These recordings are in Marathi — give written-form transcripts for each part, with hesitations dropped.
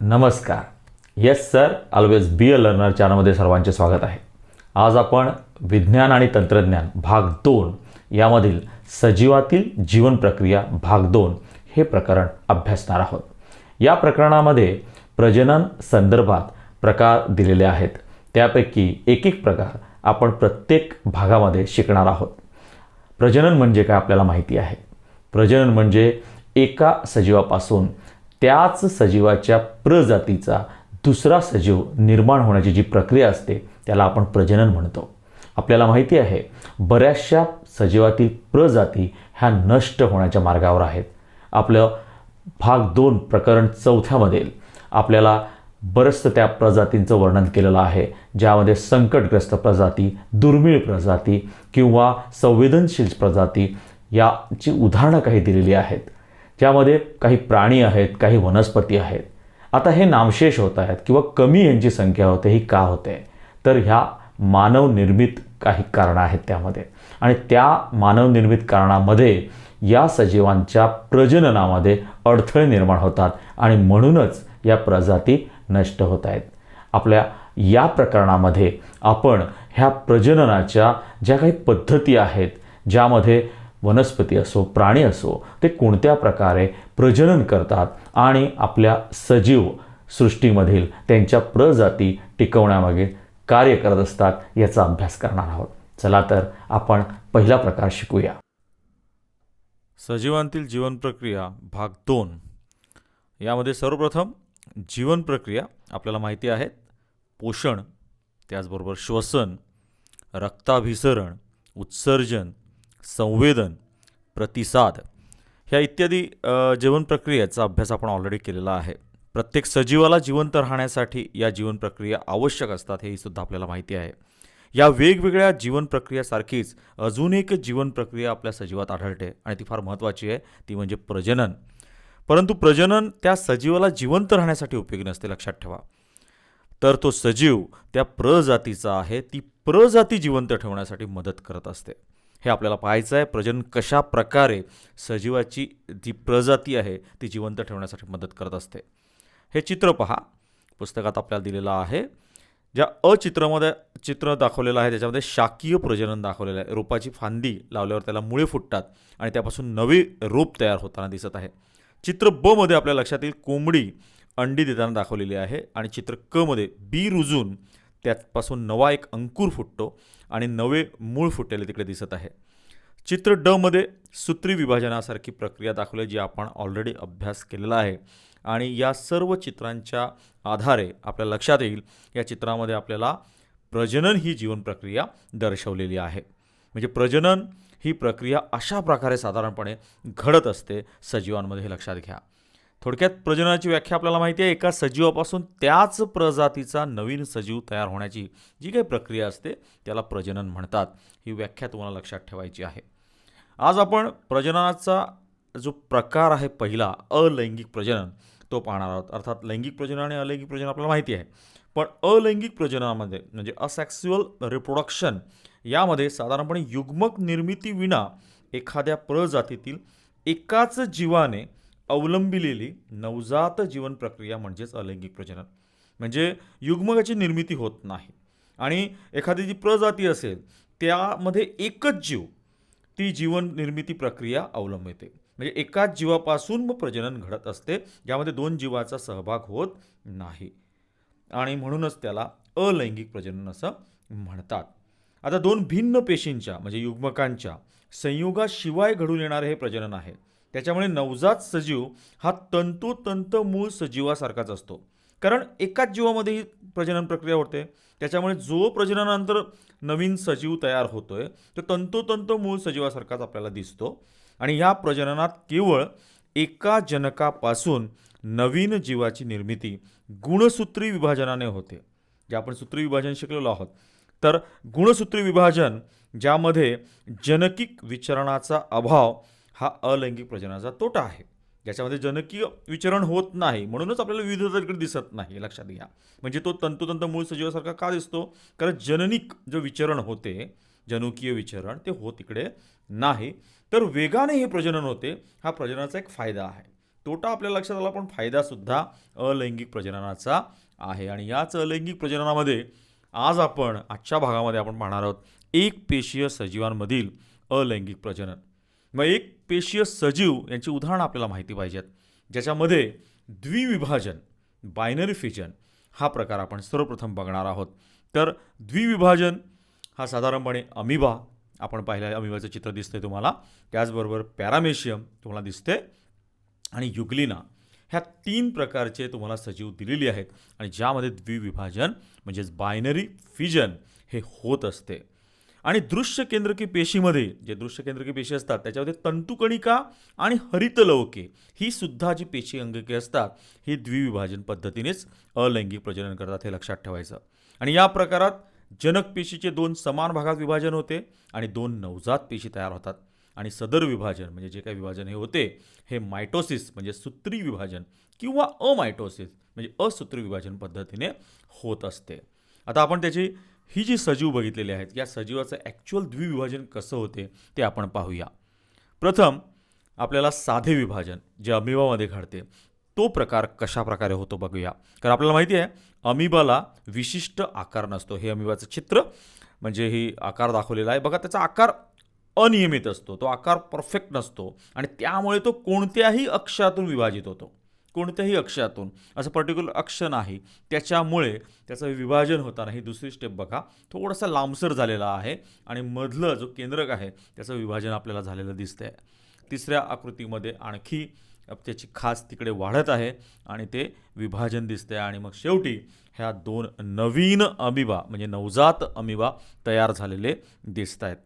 नमस्कार. Yes sir, always be a learner चॅनलमध्ये सर्वांचे स्वागत आहे. आज आपण विज्ञान आणि तंत्रज्ञान भाग 2 यामधील सजीवातील जीवन प्रक्रिया भाग 2 हे प्रकरण अभ्यासणार आहोत. या प्रकरणामध्ये प्रजनन संदर्भात प्रकार दिलेले आहेत. त्यापैकी एक एक प्रकार आपण प्रत्येक भागामध्ये शिकणार आहोत. प्रजनन म्हणजे काय आपल्याला माहिती आहे. प्रजनन म्हणजे एका सजीवापासून त्याच सजीवाच्या प्रजातीचा दुसरा सजीव निर्माण होण्याची जी प्रक्रिया असते त्याला आपण प्रजनन म्हणतो. आपल्याला माहिती आहे बऱ्याचशा सजीवातील प्रजाती ह्या नष्ट होण्याच्या मार्गावर आहेत. आपलं भाग 2 प्रकरण 4 आपल्याला बरंचसं त्या प्रजातींचं वर्णन केलेलं आहे, ज्यामध्ये संकटग्रस्त प्रजाती, दुर्मिळ प्रजाती किंवा संवेदनशील प्रजाती याची उदाहरणं काही दिलेली आहेत. ज्यामध्ये काही प्राणी आहेत, काही वनस्पती आहेत. आता हे नामशेष होत आहेत किंवा कमी यांची संख्या होते, ही का होते? तर ह्या मानवनिर्मित काही कारणं आहेत त्यामध्ये, आणि त्या मानवनिर्मित कारणामध्ये या सजीवांच्या प्रजननामध्ये अडथळे निर्माण होतात आणि म्हणूनच या प्रजाती नष्ट होत आहेत. आपल्या या प्रकरणामध्ये आपण ह्या प्रजननाच्या ज्या काही पद्धती आहेत, ज्यामध्ये वनस्पती असो, प्राणी असो, ते कोणत्या प्रकारे प्रजनन करतात आणि आपल्या सजीव सृष्टीमधील त्यांच्या प्रजाती टिकवण्यामागे कार्य करत असतात, याचा अभ्यास करणार आहोत. चला तर आपण पहिला प्रकार शिकूया. सजीवांतील जीवन प्रक्रिया भाग 2 यामध्ये सर्वप्रथम जीवन प्रक्रिया आपल्याला माहिती आहेत. पोषण, त्याचबरोबर श्वसन, रक्ताभिसरण, उत्सर्जन, संवेदन, प्रतिसाद ह्या इत्यादी जीवन प्रक्रियेचा अभ्यास आपण ऑलरेडी केलेला आहे. प्रत्येक सजीवाला जिवंत राहण्यासाठी या जीवन प्रक्रिया आवश्यक असतात, हेही सुद्धा आपल्याला माहिती आहे. या वेगवेगळ्या जीवन प्रक्रियासारखीच अजून एक जीवन प्रक्रिया आपल्या सजीवात आढळते आणि ती फार महत्त्वाची आहे, ती म्हणजे प्रजनन. परंतु प्रजनन त्या सजीवाला जिवंत राहण्यासाठी उपयोगी नसते, लक्षात ठेवा. तर तो सजीव त्या प्रजातीचा आहे, ती प्रजाती जिवंत ठेवण्यासाठी मदत करत असते. हे आपल्याला पाहायचं आहे. प्रजनन कशा प्रकारे सजीवाची जी प्रजाती आहे ती जिवंत ठेवण्यासाठी मदत करत असते. हे चित्र पहा, पुस्तकात आपल्याला दिलेलं आहे. ज्या चित्र दाखवलेलं आहे त्याच्यामध्ये शाकीय प्रजनन दाखवलेलं आहे. रोपाची फांदी लावल्यावर त्याला मुळे फुटतात आणि त्यापासून नवे रोप तयार होताना दिसत आहे. चित्र ब मध्ये आपल्या लक्षात येईल कोंबडी अंडी देताना दाखवलेली आहे, आणि चित्र क मध्ये बी रुजून त्यापासून नवा एक अंकुर फुटतो आणि नवे मूळ फुटलेले तिकडे दिसत आहे. चित्र ड मध्ये सूत्री विभाजनासारखी प्रक्रिया दाखवली, जी आपण ऑलरेडी अभ्यास केलेला आहे. आणि या सर्व चित्रांच्या आधारे आपल्या लक्षात येईल या चित्रामध्ये आपल्याला प्रजनन ही जीवन प्रक्रिया दर्शवलेली आहे. म्हणजे प्रजनन ही प्रक्रिया अशा प्रकारे साधारणपणे घडत असते सजीवांमध्ये, हे लक्षात घ्या. थोडक्यात प्रजननाची व्याख्या आपल्याला माहिती आहे. एका सजीवापासून त्याच प्रजातीचा नवीन सजीव तयार होण्याची जी काही प्रक्रिया असते त्याला प्रजनन म्हणतात. ही व्याख्या तुम्हाला लक्षात ठेवायची आहे. आज आपण प्रजननाचा जो प्रकार आहे पहिला, अलैंगिक प्रजनन, तो पाहणार आहोत. अर्थात लैंगिक प्रजनन आणि अलैंगिक प्रजनन आपल्याला माहिती आहे, पण अलैंगिक प्रजननामध्ये म्हणजे असेक्सुअल रिप्रोडक्शन यामध्ये साधारणपणे युग्मक निर्मिती विना एखाद्या प्रजातीतील एकाच जीवाने अवलंबिलेली नवजात जीवन प्रक्रिया म्हणजेच अलैंगिक प्रजनन. म्हणजे युग्मकाची निर्मिती होत नाही आणि एखादी जी प्रजाती असेल त्यामध्ये एकच जीव ती जीवन निर्मिती प्रक्रिया अवलंबते. म्हणजे एकाच जीवापासून मग प्रजनन घडत असते, ज्यामध्ये दोन जीवाचा सहभाग होत नाही, आणि म्हणूनच त्याला अलैंगिक प्रजनन असं म्हणतात. आता दोन भिन्न पेशींच्या म्हणजे युग्मकांच्या संयोगाशिवाय घडून येणारे हे प्रजनन आहे. त्याच्यामुळे नवजात सजीव हा तंतोतंत मूळ सजीवासारखाच असतो, कारण एकाच जीवामध्ये ही प्रजनन प्रक्रिया होते. त्याच्यामुळे जो प्रजननानंतर नवीन सजीव तयार होतोय तो तंतोतंत मूळ सजीवासारखाच आपल्याला दिसतो. आणि ह्या प्रजननात केवळ एका जनकापासून नवीन जीवाची निर्मिती गुणसूत्री विभाजनाने होते, जे आपण सूत्री विभाजन शिकलेलो आहोत. तर गुणसूत्री विभाजन ज्यामध्ये जनकिक विचरणाचा अभाव हा अलैंगिक प्रजननाचा तोटा आहे. ज्याच्यामध्ये जनकीय विचरण होत नाही, म्हणूनच आपल्याला विविधता तिकडे दिसत नाही, लक्षात घ्या. म्हणजे तो तंतोतंत मूळ सजीवासारखा का दिसतो? कारण जननिक जो विचरण होते, जनुकीय विचरण ते होत तिकडे नाही. तर वेगाने हे प्रजनन होते, हा प्रजननाचा एक फायदा आहे. तोटा आपल्या लक्षात आला, पण फायदासुद्धा अलैंगिक प्रजननाचा आहे. आणि याच अलैंगिक प्रजननामध्ये आज आपण आजच्या भागामध्ये आपण पाहणार आहोत एक पेशीय सजीवांमधील अलैंगिक प्रजनन. मग एक पेशीय सजीव यांची उदाहरणं आपल्याला माहिती पाहिजेत, ज्याच्यामध्ये द्विविभाजन बायनरी फिजन हा प्रकार आपण सर्वप्रथम बघणार आहोत. तर द्विविभाजन हा साधारणपणे अमिबा, आपण पाहिलं अमिबाचं चित्र दिसतंय तुम्हाला, त्याचबरोबर पॅरामेशियम तुम्हाला दिसते आणि युग्लिना, ह्या 3 प्रकारचे तुम्हाला सजीव दिलेली आहेत आणि ज्यामध्ये द्विविभाजन म्हणजेच बायनरी फिजन हे होत असते. आणि दृश्य केंद्रकी पेशीमध्ये जे दृश्य केंद्रकी पेशी असतात त्याच्यामध्ये तंतुकणिका आणि हरितलवके ही सुद्धा जी पेशी अंगके असतात ही द्विविभाजन पद्धतीनेच अलैंगिक प्रजनन करतात, हे लक्षात ठेवायचं. आणि या प्रकारात जनक पेशीचे 2 समान भागात विभाजन होते आणि 2 नवजात पेशी तयार होतात. आणि सदर विभाजन म्हणजे जे काही विभाजन हे होते हे मायटोसिस म्हणजे सूत्री विभाजन किंवा अमायटोसिस म्हणजे असूत्री विभाजन पद्धतीने होत असते. आता आपण त्याची ही जी सजीव बघितलेली आहेत या सजीवाचं ॲक्च्युअल द्विविभाजन कसं होते ते आपण पाहूया. प्रथम आपल्याला साधे विभाजन जे अमिबामध्ये घडते तो प्रकार कशा प्रकारे होतो बघूया. कारण आपल्याला माहिती आहे अमिबाला विशिष्ट आकार नसतो. हे अमिबाचं चित्र म्हणजे ही आकार दाखवलेला आहे बघा, त्याचा आकार अनियमित असतो, तो आकार परफेक्ट नसतो आणि त्यामुळे तो कोणत्याही अक्षातून विभाजित होतो. कोणत्याही अक्षातून असं पर्टिक्युलर अक्ष नाही, त्याच्यामुळे त्याचं विभाजन होताना ही दुसरी स्टेप बघा थोडासा लांबसर झालेला आहे आणि मधलं जो केंद्रक आहे त्याचं विभाजन आपल्याला झालेलं दिसतंय. तिसऱ्या आकृतीमध्ये आणखी त्याची खास तिकडे वाढत आहे आणि ते विभाजन दिसते आणि मग शेवटी ह्या 2 नवीन अमिबा म्हणजे नवजात अमिबा तयार झालेले दिसत आहेत.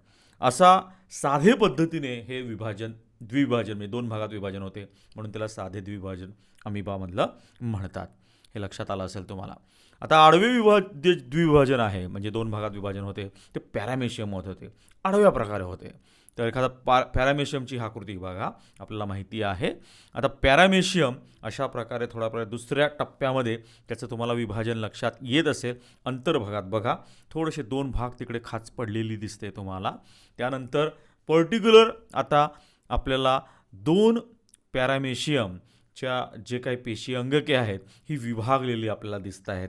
असा साधे पद्धतीने हे विभाजन द्विविभाजन म्हणजे 2 भागात विभाजन होते म्हणून त्याला साधे द्विविभाजन अमिबामधलं म्हणतात. हे लक्षात आलं असेल तुम्हाला. आता आडवे द्विविभाजन आहे म्हणजे 2 भागात विभाजन होते ते पॅरामेशियम होते, आडव्या प्रकारे होते. तर एखादा पॅरामेशियमची आकृती बघा आपल्याला माहिती आहे. आता पॅरामेशियम अशा प्रकारे थोड्या दुसऱ्या टप्प्यामध्ये त्याचं तुम्हाला विभाजन लक्षात येत असेल. अंतर्भागात बघा थोडेसे 2 भाग तिकडे खाच पडलेली दिसते तुम्हाला. त्यानंतर पर्टिक्युलर आता आपल्याला 2 पॅरामेशियमच्या जे काही पेशी अंगके आहेत ही विभागलेली आपल्याला दिसत आहेत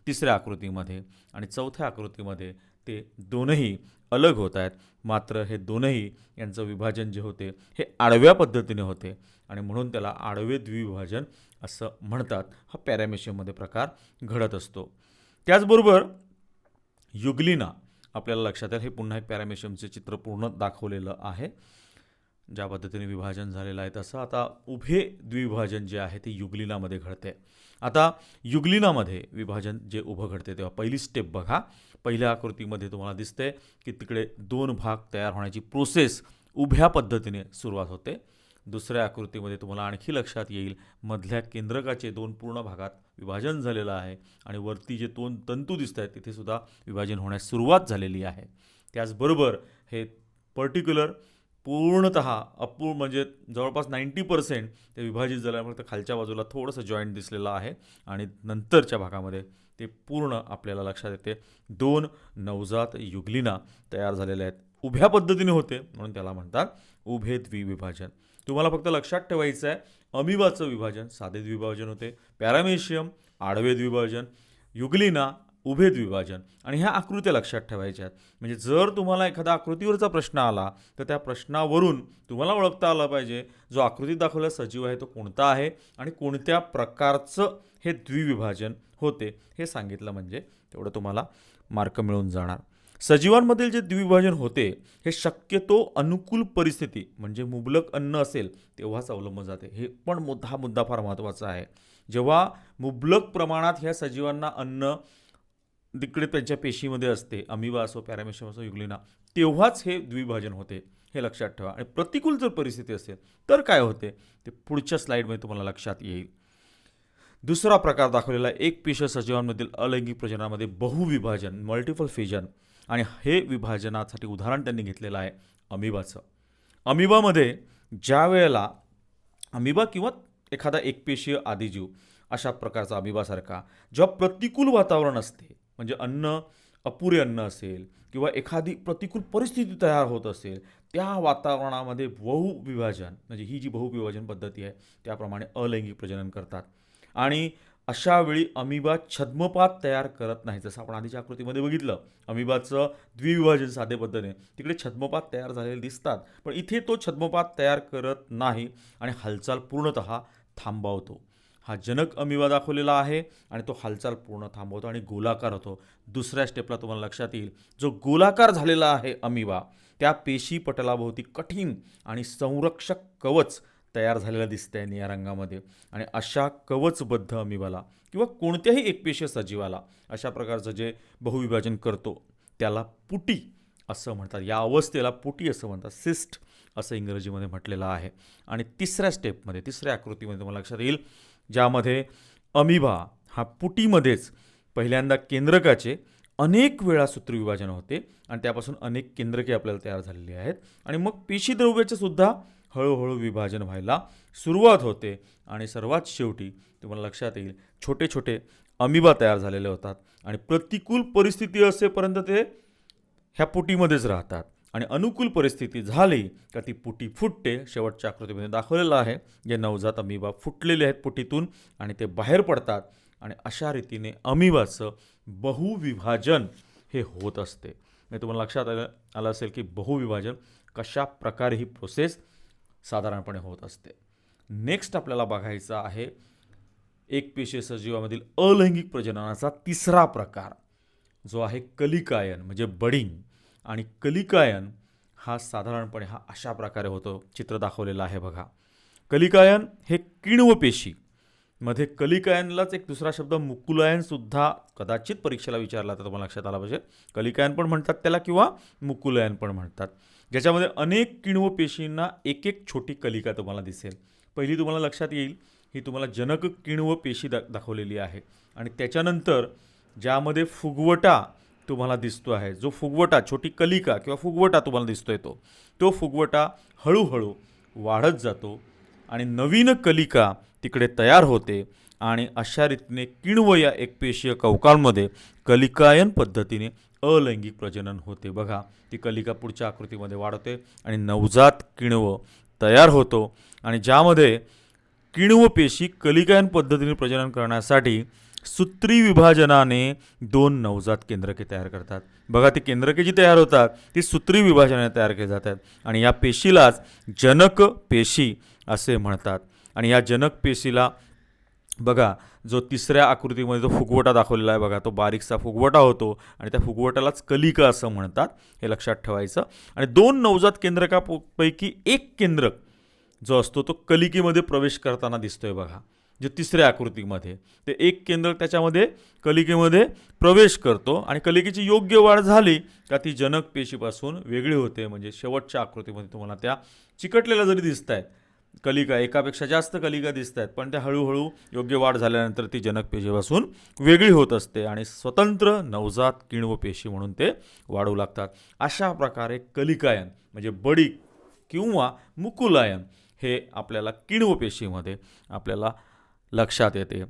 तिसऱ्या आकृतीमध्ये. आणि चौथ्या आकृतीमध्ये ते दोनही अलग होत आहेत. मात्र हे दोनही यांचं विभाजन जे होते हे आडव्या पद्धतीने होते आणि म्हणून त्याला आडवे द्विविभाजन असं म्हणतात. हा पॅरामेशियममध्ये प्रकार घडत असतो. त्याचबरोबर युग्लिना आपल्याला लक्षात येईल. हे पुन्हा एक पॅरामेशियमचे चित्र पूर्ण दाखवलेलं आहे ज्या पद्धतीने विभाजन झालेलं आहे तसं. आता उभे द्विविभाजन जे आहे ते युग्लिनामध्ये घडते. आता युग्लिनामध्ये विभाजन जे उभं घडते तेव्हा पहिली स्टेप बघा. पहिल्या आकृतीमध्ये तुम्हाला दिसते की तिकडे 2 भाग तयार होण्याची प्रोसेस उभ्या पद्धतीने सुरुवात होते. दुसऱ्या आकृतीमध्ये तुम्हाला आणखी लक्षात येईल मधल्या केंद्रकाचे 2 पूर्ण भागात विभाजन झालेलं आहे आणि वरती जे 2 तंतू दिसत आहेत तिथे सुद्धा विभाजन होण्यास सुरुवात झालेली आहे. त्याचबरोबर हे पर्टिक्युलर पूर्णतः म्हणजे जवळपास 90% ते विभाजित झाल्यामुळे तर खालच्या बाजूला थोडंसं जॉईंट दिसलेलं आहे आणि नंतरच्या भागामध्ये ते पूर्ण आपल्याला लक्षात येते 2 नवजात युग्लिना तयार झालेल्या आहेत. उभ्या पद्धतीने होते म्हणून त्याला म्हणतात उभे द्विविभाजन. तुम्हाला फक्त लक्षात ठेवायचं आहे अमिबाचं विभाजन साधे द्विविभाजन होते, पॅरामेशियम आडवे द्विविभाजन, युग्लिना उभे द्विविभाजन. आणि ह्या आकृत्या लक्षात ठेवायच्या आहेत. म्हणजे जर तुम्हाला एखादा आकृतीवरचा प्रश्न आला तर त्या प्रश्नावरून तुम्हाला ओळखता आलं पाहिजे जो आकृतीत दाखवलेला सजीव आहे तो कोणता आहे आणि कोणत्या प्रकारचं हे द्विविभाजन होते हे सांगितलं म्हणजे तेवढं तुम्हाला मार्क मिळून जाणार. सजीवांमधील जे द्विविभाजन होते हे शक्यतो अनुकूल परिस्थिती म्हणजे मुबलक अन्न असेल तेव्हाच अवलंबून जाते. हे पण हा मुद्दा फार महत्त्वाचा आहे. जेव्हा मुबलक प्रमाणात ह्या सजीवांना अन्न तिकडे त्यांच्या पेशीमध्ये असते अमिबा असो पॅरामेशियम असो युग्लिना तेव्हाच हे द्विविभाजन होते हे लक्षात ठेवा. आणि प्रतिकूल जर परिस्थिती असेल तर काय होते ते पुढच्या स्लाईडमध्ये तुम्हाला लक्षात येईल. दुसरा प्रकार दाखवलेला एक पेशीय सजीवांमधील अलैंगिक प्रजननामध्ये बहुविभाजन मल्टिपल फिजन आणि हे विभाजनासाठी उदाहरण त्यांनी घेतलेलं आहे अमिबाचं. अमिबामध्ये ज्या वेळेला अमिबा किंवा एखादा एकपेशीय आदिजीव अशा प्रकारचा अमिबासारखा जेव्हा प्रतिकूल वातावरण असते म्हणजे अपुरे अन्न असेल किंवा एखादी प्रतिकूल परिस्थिती तयार होत असेल त्या वातावरणामध्ये बहुविभाजन म्हणजे ही जी बहुविभाजन पद्धती आहे त्याप्रमाणे अलैंगिक प्रजनन करतात. आणि अशा वेळी अमिबा छद्मपात तयार करत नाही. जसं आपण आधीच्या आकृतीमध्ये बघितलं अमिबाचं द्विविभाजन साधे पद्धतीने, तिकडे छद्मपात तयार झालेले दिसतात, पण इथे तो छद्मपात तयार करत नाही आणि हालचाल पूर्णतः थांबवतो. हा जनक अमिबा दाखवलेला आहे आणि तो हालचाल पूर्ण थांबवतो आणि गोलाकार होतो. दुसऱ्या स्टेपला तुम्हाला लक्षात येईल जो गोलाकार झालेला आहे अमिबा त्या पेशी पटलाभोवती कठीण आणि संरक्षक कवच तयार झालेलं दिसतंय निळ्या रंगामध्ये. आणि अशा कवचबद्ध अमिबाला किंवा कोणत्याही एकपेशीय सजीवाला अशा प्रकारचं जे बहुविभाजन करतो त्याला पुटी असं म्हणतात. या अवस्थेला पुटी असं म्हणतात, सिस्ट असं इंग्रजीमध्ये म्हटलेलं आहे. आणि तिसऱ्या स्टेपमध्ये, तिसऱ्या आकृतीमध्ये तुम्हाला लक्षात येईल ज्यामध्ये अमिबा हा पुटीमध्येच पहिल्यांदा केंद्रकाचे अनेक वेळा सूत्रविभाजन होते आणि त्यापासून अनेक केंद्रके आपल्याला तयार झालेली आहेत. आणि मग पेशीद्रव्याचे सुद्धा हळूहळू विभाजन व्हायला सुरुवात होते आणि सर्वात शेवटी तुम्हाला लक्षात येईल छोटे छोटे अमिबा तयार झालेले होतात आणि प्रतिकूल परिस्थिती असेपर्यंत ते ह्या पुटीमध्येच राहतात. आणि अनुकूल परिस्थिती झाली का ती पुटी फुटते. शेवटच्या आकृतीमध्ये दाखवलेलं आहे जे नवजात अमिबा फुटलेले आहेत पुटीतून आणि ते बाहेर पडतात आणि अशा रीतीने अमिबाचं बहुविभाजन हे होत असते. म्हणजे तुम्हाला लक्षात आलं असेल की बहुविभाजन कशा प्रकारे ही प्रोसेस साधारणपणे होत असते. नेक्स्ट आपल्याला बघायचा आहे एकपेशीय सजीवामधील अलैंगिक प्रजननाचा तिसरा प्रकार जो आहे कलिकायन म्हणजे बडिंग. आणि कलिकायन हा साधारणपणे हा अशा प्रकारे होतो. चित्र दाखवलेलं आहे बघा. कलिकायन हे किण्व पेशी मध्ये कलिकायनलाच एक दुसरा शब्द मुकुलायन सुद्धा कदाचित परीक्षेला विचारला तर तुम्हाला लक्षात आला पाहिजे. कलिकायन पण म्हणतात त्याला किंवा मुकुलायन पण म्हणतात, ज्याच्यामध्ये अनेक किण्व पेशींना एक एक छोटी कलिका तुम्हाला दिसेल. पहिली तुम्हाला लक्षात येईल ही तुम्हाला जनक किण्व पेशी दाखवलेली आहे आणि त्याच्यानंतर ज्यामध्ये फुगवटा तुम्हाला दिसतो आहे, जो फुगवटा छोटी कलिका किंवा फुगवटा तुम्हाला दिसतोय तो फुगवटा हळूहळू वाढत जातो आणि नवीन कलिका तिकडे तयार होते आणि अशा रीतीने किण्व या एकपेशीय कवकांमध्ये कलिकायन पद्धतीने अलैंगिक प्रजनन होते. बघा ती कलिका पुढच्या आकृतीमध्ये वाढते आणि नवजात किण्व तयार होतो आणि ज्यामध्ये किण्व पेशी कलिकायन पद्धतीने प्रजनन करण्यासाठी सूत्री विभाजनाने 2 नवजात केंद्रके तयार करतात. बघा ती केंद्रके जी तयार होतात ती सूत्री विभाजनाने तयार केली जातात आणि या पेशीलाच जनक पेशी असे म्हणतात. आणि या जनक पेशीला बघा जो तिसऱ्या आकृतीमध्ये जो फुगवटा दाखवलेला आहे बघा तो बारीकसा फुगवटा होतो आणि त्या फुगवटालाच कलिका असं म्हणतात, हे लक्षात ठेवायचं. आणि 2 नवजात केंद्रकापैकी एक केंद्रक जो असतो तो कलिकेमध्ये प्रवेश करताना दिसतोय बघा. जे तिसऱ्या आकृतीमध्ये ते एक केंद्रक त्याच्यामध्ये कलिकेमध्ये प्रवेश करतो आणि कलिकेची योग्य वाढ झाली का ती जनक पेशीपासून वेगळी होते. म्हणजे शेवटच्या आकृतीमध्ये तुम्हाला त्या चिकटलेल्या जरी दिसत आहेत कलिका, एकापेक्षा जास्त कलिका दिसत आहेत, पण त्या हळूहळू योग्य वाढ झाल्यानंतर ती जनक पेशीपासून वेगळी होत असते आणि स्वतंत्र नवजात किण्व पेशी म्हणून ते वाढू लागतात. अशा प्रकारे कलिकायन म्हणजे बडी किंवा मुकुलायन हे आपल्याला किण्व पेशीमध्ये आपल्याला लक्षात येते.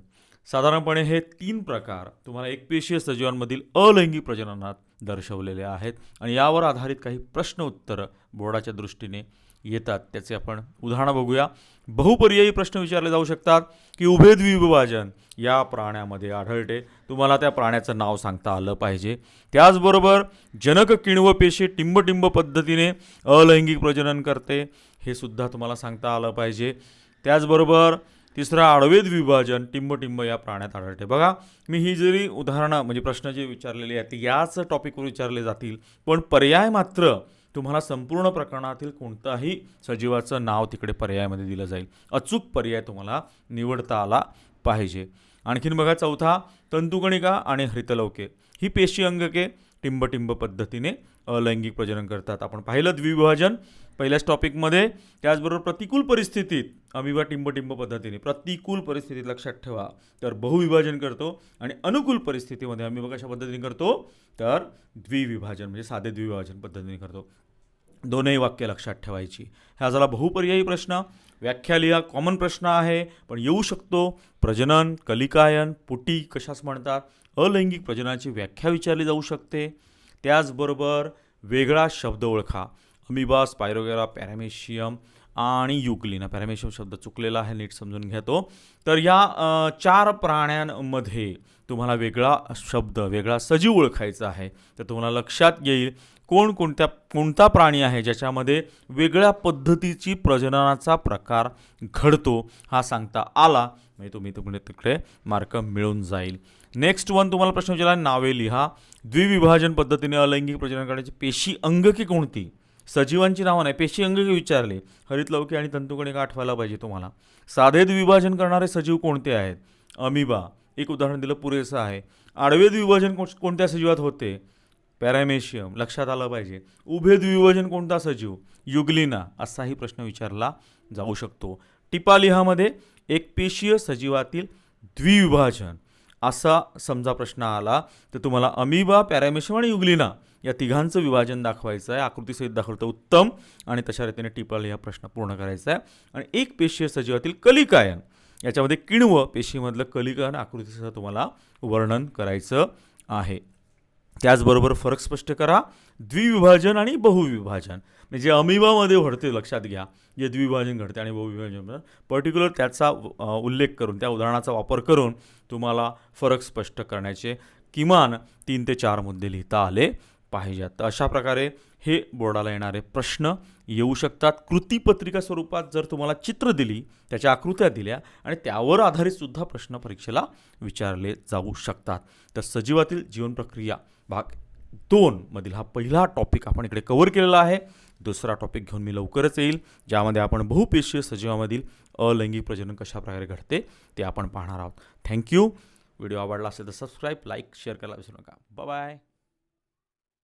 साधारणपणे हे 3 प्रकार तुम्हाला एकपेशीय सजीवांमधील अलैंगिक प्रजननात दर्शवलेले आहेत आणि यावर आधारित काही प्रश्न उत्तरं बोर्डाच्या दृष्टीने येतात. त्याचे आपण उदाहरणं बघूया. बहुपर्यायी प्रश्न विचारले जाऊ शकतात की उभे द्विविभाजन या प्राण्यामध्ये आढळते, तुम्हाला त्या प्राण्याचं नाव सांगता आलं पाहिजे. त्याचबरोबर जनक किण्व पेशी टिंबटिंब पद्धतीने अलैंगिक प्रजनन करते हे सुद्धा तुम्हाला सांगता आलं पाहिजे. त्याचबरोबर तिसरा आडवे द्विभाजन टिंबटिंब या प्राण्यात आढळते. बघा मी ही जरी उदाहरणं म्हणजे प्रश्न जे विचारलेले आहेत ते याच टॉपिकवर विचारले जातील, पण पर्याय मात्र तुम्हाला संपूर्ण प्रकरणातील कोणताही सजीवाचं नाव तिकडे पर्यायामध्ये दिलं जाईल. अचूक पर्याय तुम्हाला निवडता आला पाहिजे. आणखीन बघा चौथा तंतुकणिका आणि हरितलवके ही पेशी अंगके टिंबटिंब पद्धतीने अलैंगिक प्रजनन करतात. आपण पाहिलं द्विविभाजन पहिल्याच टॉपिकमध्ये. त्याचबरोबर प्रतिकूल परिस्थितीत अमिबा टिंबटिंब पद्धतीने, प्रतिकूल परिस्थितीत लक्षात ठेवा तर बहुविभाजन करतो आणि अनुकूल परिस्थितीमध्ये अमिबा कशा पद्धतीने करतो तर द्विविभाजन म्हणजे साधे द्विविभाजन पद्धतीने करतो. दोनही वाक्य लक्षात ठेवायची. हा झाला बहुपर्यायी प्रश्न. व्याख्या लिहा, कॉमन प्रश्न आहे पण येऊ शकतो. प्रजनन, कलिकायन, पुटी कशास म्हणतात, अलैंगिक प्रजननाची व्याख्या विचारली जाऊ शकते. त्याचबरोबर वेगळा शब्द ओळखा. अमिबा, स्पायरोगेरा, पॅरामेशियम आणि युग्लिना. पॅरामेशियम शब्द चुकलेला आहे, नीट समजून घेतो. तर या 4 प्राण्यांमध्ये तुम्हाला वेगळा शब्द, वेगळा सजीव ओळखायचा आहे. तर तुम्हाला लक्षात येईल कोणता प्राणी आहे ज्याच्यामध्ये वेगळ्या पद्धतीची प्रजननाचा प्रकार घडतो हा सांगता आला म्हणजे तुम्ही तिकडे मार्क मिळून जाईल. नेक्स्ट वन तुम्हाला प्रश्न विचारला, नावे लिहा. द्विविभाजन पद्धतीने अलैंगिक प्रजनन करण्याची पेशी अंगके कोणती? सजीवांची नावं नाही, पेशी अंगके विचारले. हरितलौकी आणि तंतुकणिका आठवायला पाहिजे तुम्हाला. साधे द्विविभाजन करणारे सजीव कोणते आहेत? अमिबा, एक उदाहरण दिलं पुरेसं आहे. आडवे द्विविभाजन कोणत्या सजीवात होते? पॅरामेशियम, लक्षात आलं पाहिजे. उभे द्विविभाजन कोणता सजीव? युग्लिना. असाही प्रश्न विचारला जाऊ शकतो. टिपालिहामध्ये एकपेशीय सजीवातील द्विविभाजन असा समजा प्रश्न आला तर तुम्हाला अमिबा, पॅरामेशियम आणि युग्लिना या तिघांचं विभाजन दाखवायचं आहे. आकृतीसहित दाखवलं उत्तम आणि तशा रीतीने टिपालिहा प्रश्न पूर्ण करायचा आहे. आणि एक पेशीय सजीवातील कलिकायन याच्यामध्ये किण्व पेशीमधलं कलिकायन आकृतीसह तुम्हाला वर्णन करायचं आहे. त्याचबरोबर फरक स्पष्ट करा. द्विविभाजन आणि बहुविभाजन म्हणजे जे अमिबामध्ये घडते, लक्षात घ्या, जे द्विविभाजन घडते आणि बहुविभाजन पर्टिक्युलर त्याचा उल्लेख करून, त्या उदाहरणाचा वापर करून तुम्हाला फरक स्पष्ट करण्याचे किमान 3 ते 4 मुद्दे लिहिता आले पाहिजेत. तर अशा प्रकारे हे बोर्डाला येणारे प्रश्न येऊ शकतात. कृतीपत्रिका स्वरूपात जर तुम्हाला चित्र दिली, त्याच्या आकृत्या दिल्या आणि त्यावर आधारित सुद्धा प्रश्न परीक्षेला विचारले जाऊ शकतात. तर सजीवातील जीवन प्रक्रिया भाग 2 मधील हा पहिला टॉपिक आपण इकडे कव्हर केलेला आहे. दुसरा टॉपिक घेऊन मी लवकरच येईल, ज्यामध्ये आपण बहुपेशीय सजीवामधील अलैंगिक प्रजनन कशा प्रकारे घडते ते आपण पाहणार आहोत. थँक्यू. व्हिडिओ आवडला असेल तर सबस्क्राईब, लाईक, शेअर करायला विसरू नका. बाय.